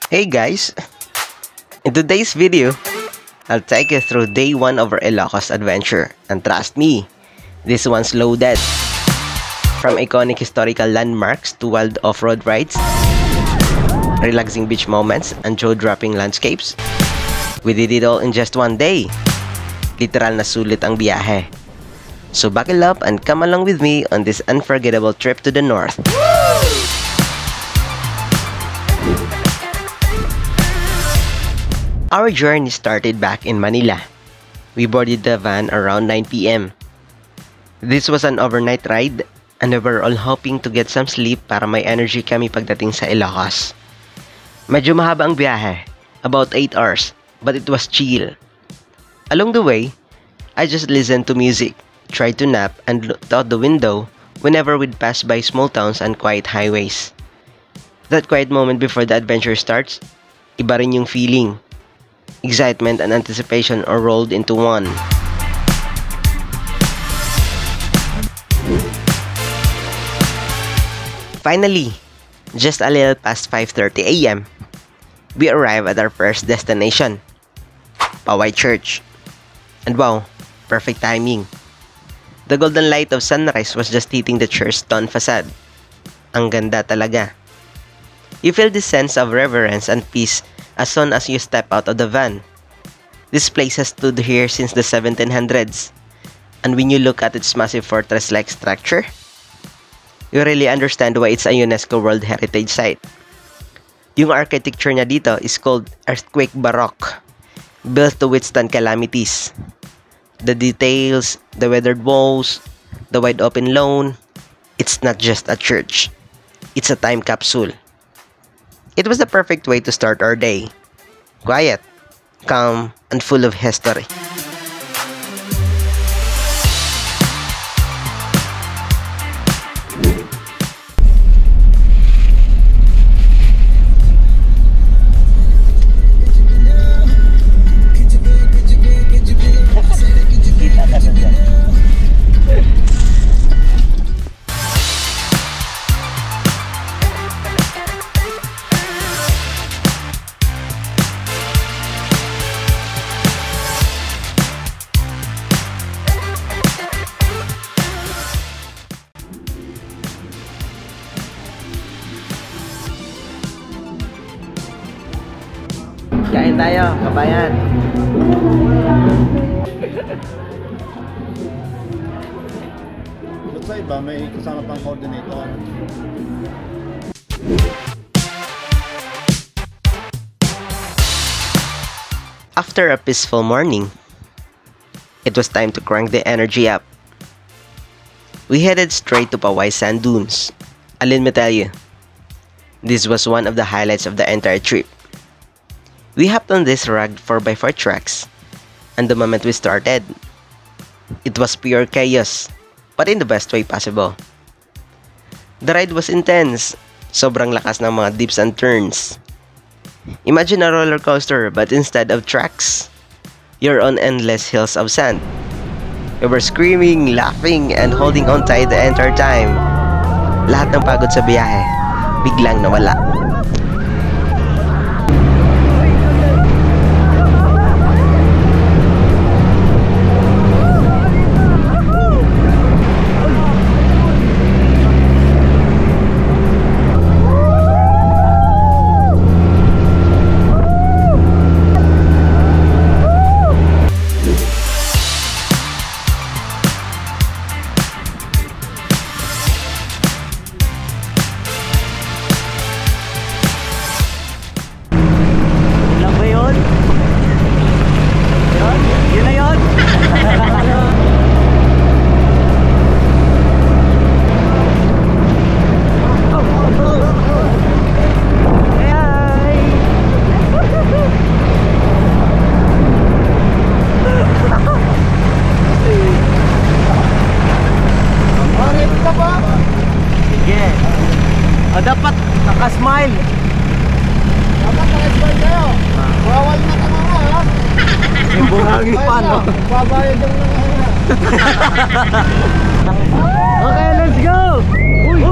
Hey guys! In today's video, I'll take you through day 1 of our Ilocos adventure. And trust me, this one's loaded. From iconic historical landmarks to wild off-road rides, relaxing beach moments, and jaw-dropping landscapes, we did it all in just one day. Literal na sulit ang biyahe. So buckle up and come along with me on this unforgettable trip to the north. Our journey started back in Manila. We boarded the van around 9 p.m. This was an overnight ride and we were all hoping to get some sleep para may energy kami pagdating sa Ilocos. Medyo mahaba ang biyahe, about 8 hours, but it was chill. Along the way, I just listened to music, tried to nap, and looked out the window whenever we'd pass by small towns and quiet highways. That quiet moment before the adventure starts, iba rin yung feeling. Excitement and anticipation are rolled into one. Finally, just a little past 5:30 a.m., we arrive at our first destination, Poway Church. And wow, perfect timing. The golden light of sunrise was just hitting the church's stone facade. Ang ganda talaga. You feel this sense of reverence and peace as soon as you step out of the van. This place has stood here since the 1700s, and when you look at its massive fortress-like structure, you really understand why it's a UNESCO World Heritage Site. Yung architecture niya dito is called Earthquake Baroque, built to withstand calamities. The details, the weathered walls, the wide open lawn, it's not just a church, it's a time capsule. It was the perfect way to start our day. Quiet, calm, and full of history. Kain tayo, kabayan. Ba't sa iba, may kasama pang coordinator? After a peaceful morning, it was time to crank the energy up. We headed straight to Poway Sand Dunes. And let me tell you, this was one of the highlights of the entire trip. We hopped on this rugged 4x4 tracks, and the moment we started, it was pure chaos, but in the best way possible. The ride was intense, sobrang lakas ng mga dips and turns. Imagine a roller coaster, but instead of tracks, you're on endless hills of sand. We were screaming, laughing, and holding on tight the entire time. Lahat ng pagod sa biyahe, biglang nawala. Dapat naka-smile. Dapat naka-smile kayo. Bawal na ka mga ha. Yung buhangin pa, no? Babayad yung mga. Okay, let's go! Uy!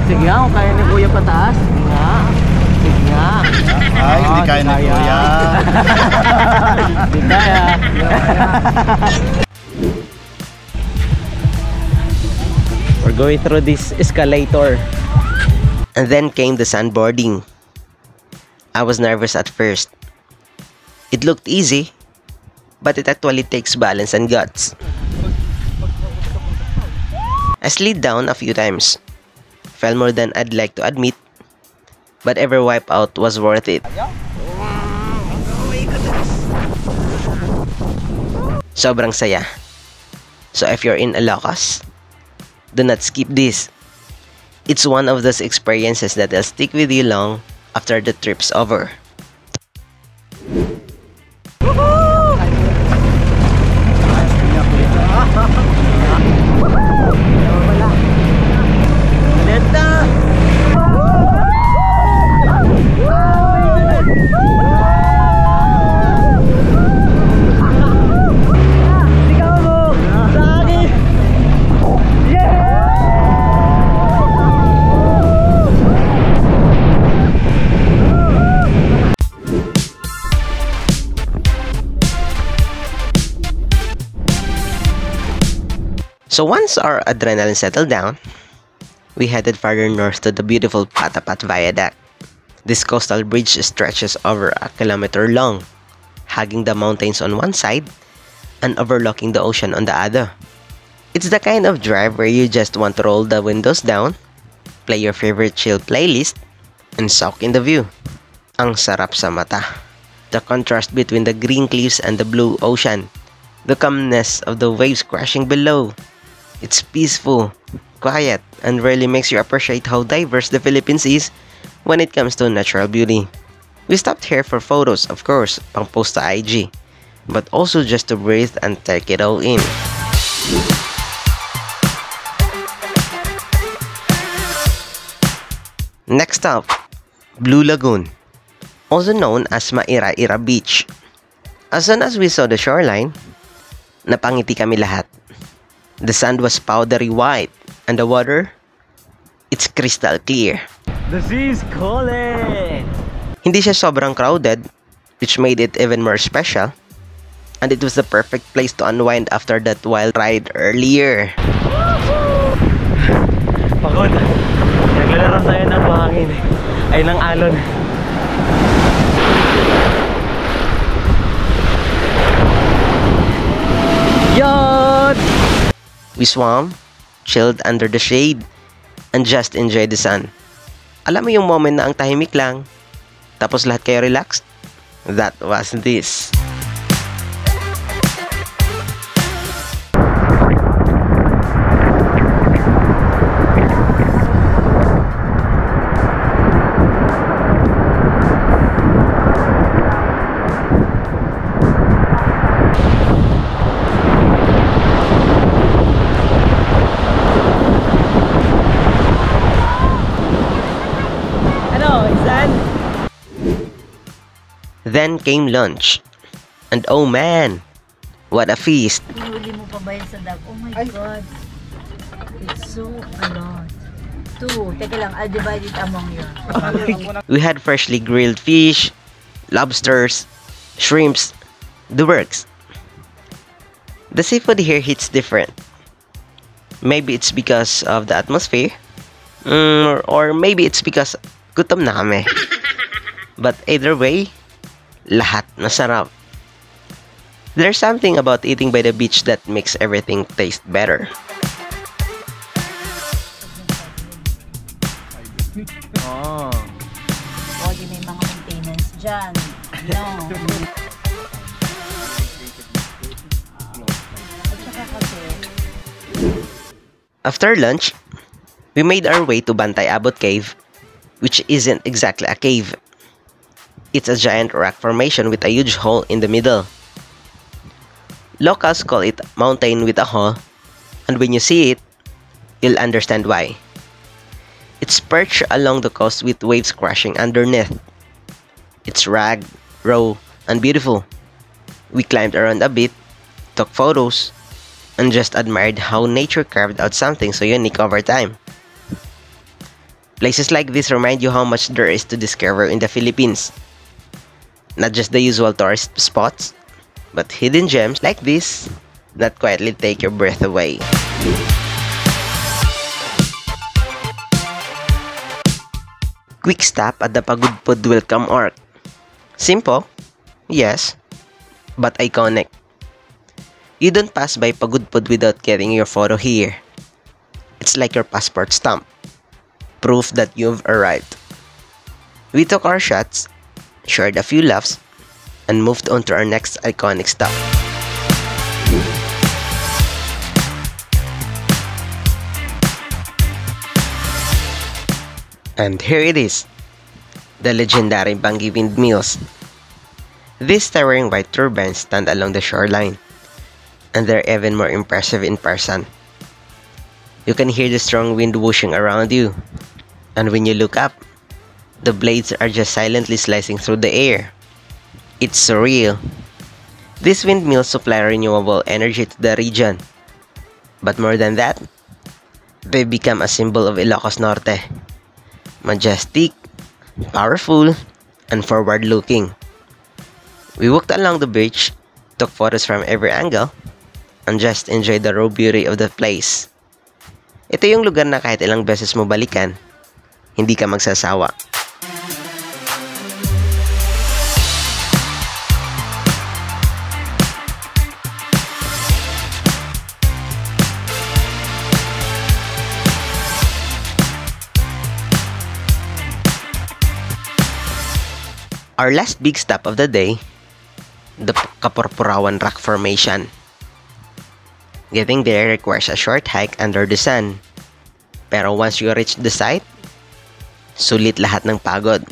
Sige nga, kung kaya ni Kuya pataas. Sige nga. Sige nga. Ay, hindi kaya na kuya. Hindi kaya. We're going through this escalator. And then came the sandboarding. I was nervous at first. It looked easy, but it actually takes balance and guts. I slid down a few times. Fell more than I'd like to admit, but every wipeout was worth it. Sobrang saya. So if you're in Ilocos, do not skip this. It's one of those experiences that will stick with you long after the trip's over. So once our adrenaline settled down, we headed farther north to the beautiful Patapat Viaduct. This coastal bridge stretches over a kilometer long, hugging the mountains on one side and overlooking the ocean on the other. It's the kind of drive where you just want to roll the windows down, play your favorite chill playlist, and soak in the view. Ang sarap sa mata. The contrast between the green cliffs and the blue ocean, the calmness of the waves crashing below. It's peaceful, quiet, and really makes you appreciate how diverse the Philippines is when it comes to natural beauty. We stopped here for photos, of course, pang post sa IG, but also just to breathe and take it all in. Next up, Blue Lagoon, also known as Maira-Ira Beach. As soon as we saw the shoreline, napangiti kami lahat. The sand was powdery white, and the water, it's crystal clear. The sea is calling! Hindi siya sobrang crowded, which made it even more special. And it was the perfect place to unwind after that wild ride earlier. Pagod. Naglalaro tayo ng buhangin. Ay, ng alon. Yon! We swam, chilled under the shade, and just enjoyed the sun. Alam mo yung moment na ang tahimik lang, tapos lahat kayo relaxed? That was this. Then came lunch. And oh man, what a feast! Hinuli mo pa ba yan sa dab? Oh my God. It's so a lot. 2. Teka lang, I'll divide it among you. We had freshly grilled fish, lobsters, shrimps, the works. The seafood here hits different. Maybe it's because of the atmosphere, or maybe it's because gutom na kami. But either way, lahat masarap. There's something about eating by the beach that makes everything taste better. Oh. O, di may mga maintenance dyan. No. At saka kasi, After lunch, we made our way to Bantay Abot Cave, which isn't exactly a cave. It's a giant rock formation with a huge hole in the middle. Locals call it mountain with a hole, and when you see it, you'll understand why. It's perched along the coast with waves crashing underneath. It's rugged, raw, and beautiful. We climbed around a bit, took photos, and just admired how nature carved out something so unique over time. Places like this remind you how much there is to discover in the Philippines. Not just the usual tourist spots, but hidden gems like this that quietly take your breath away. Quick stop at the Pagudpud Welcome Arc. Simple, yes, but iconic. You don't pass by Pagudpud without getting your photo here. It's like your passport stamp, proof that you've arrived. We took our shots, shared a few laughs, and moved on to our next iconic stop. And here it is, the legendary Bangi Windmills. These towering white turbines stand along the shoreline, and they're even more impressive in person. You can hear the strong wind whooshing around you, and when you look up, the blades are just silently slicing through the air. It's surreal. These windmills supply renewable energy to the region. But more than that, they become a symbol of Ilocos Norte. Majestic, powerful, and forward-looking. We walked along the beach, took photos from every angle, and just enjoyed the raw beauty of the place. Ito yung lugar na kahit ilang beses mo balikan, hindi ka magsasawa. Our last big stop of the day, the Kaporpurawan Rock Formation. Getting there requires a short hike under the sun. Pero once you reach the site, sulit lahat ng pagod.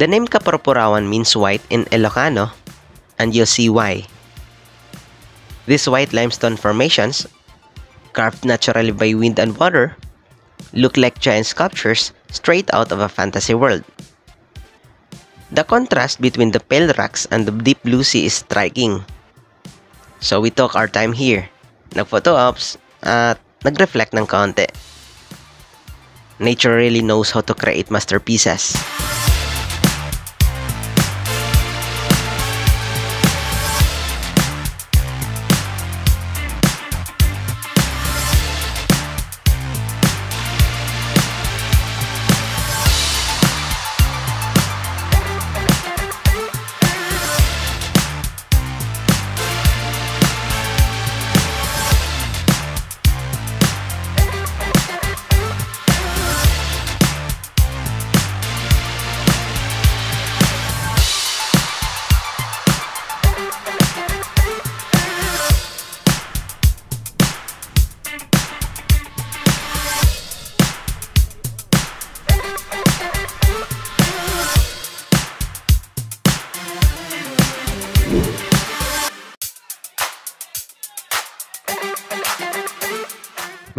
The name Kaporpurawan means white in Ilocano, and you'll see why. These white limestone formations, carved naturally by wind and water, look like giant sculptures straight out of a fantasy world. The contrast between the pale rocks and the deep blue sea is striking. So we took our time here, nag-photo ops, at nag-reflect ng konti. Nature really knows how to create masterpieces.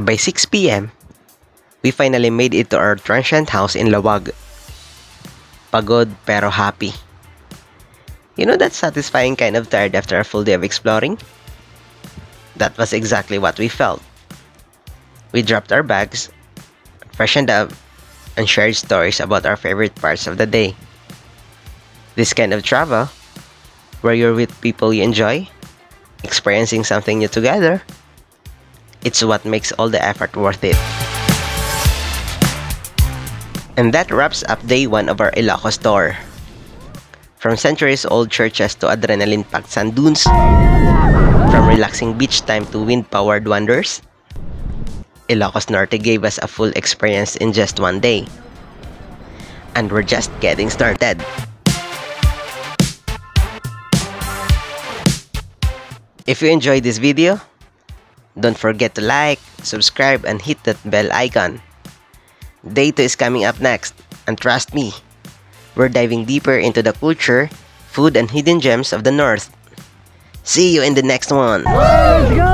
By 6 p.m., we finally made it to our transient house in Lawag. Pagod pero happy. You know that satisfying kind of tired after a full day of exploring? That was exactly what we felt. We dropped our bags, freshened up, and shared stories about our favorite parts of the day. This kind of travel, where you're with people you enjoy, experiencing something new together, it's what makes all the effort worth it. And that wraps up day 1 of our Ilocos tour. From centuries-old churches to adrenaline-packed sand dunes, from relaxing beach time to wind-powered wonders, Ilocos Norte gave us a full experience in just one day. And we're just getting started. If you enjoyed this video, don't forget to like, subscribe, and hit that bell icon. Day 2 is coming up next, and trust me, we're diving deeper into the culture, food, and hidden gems of the North. See you in the next one! Let's go!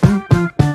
Bye.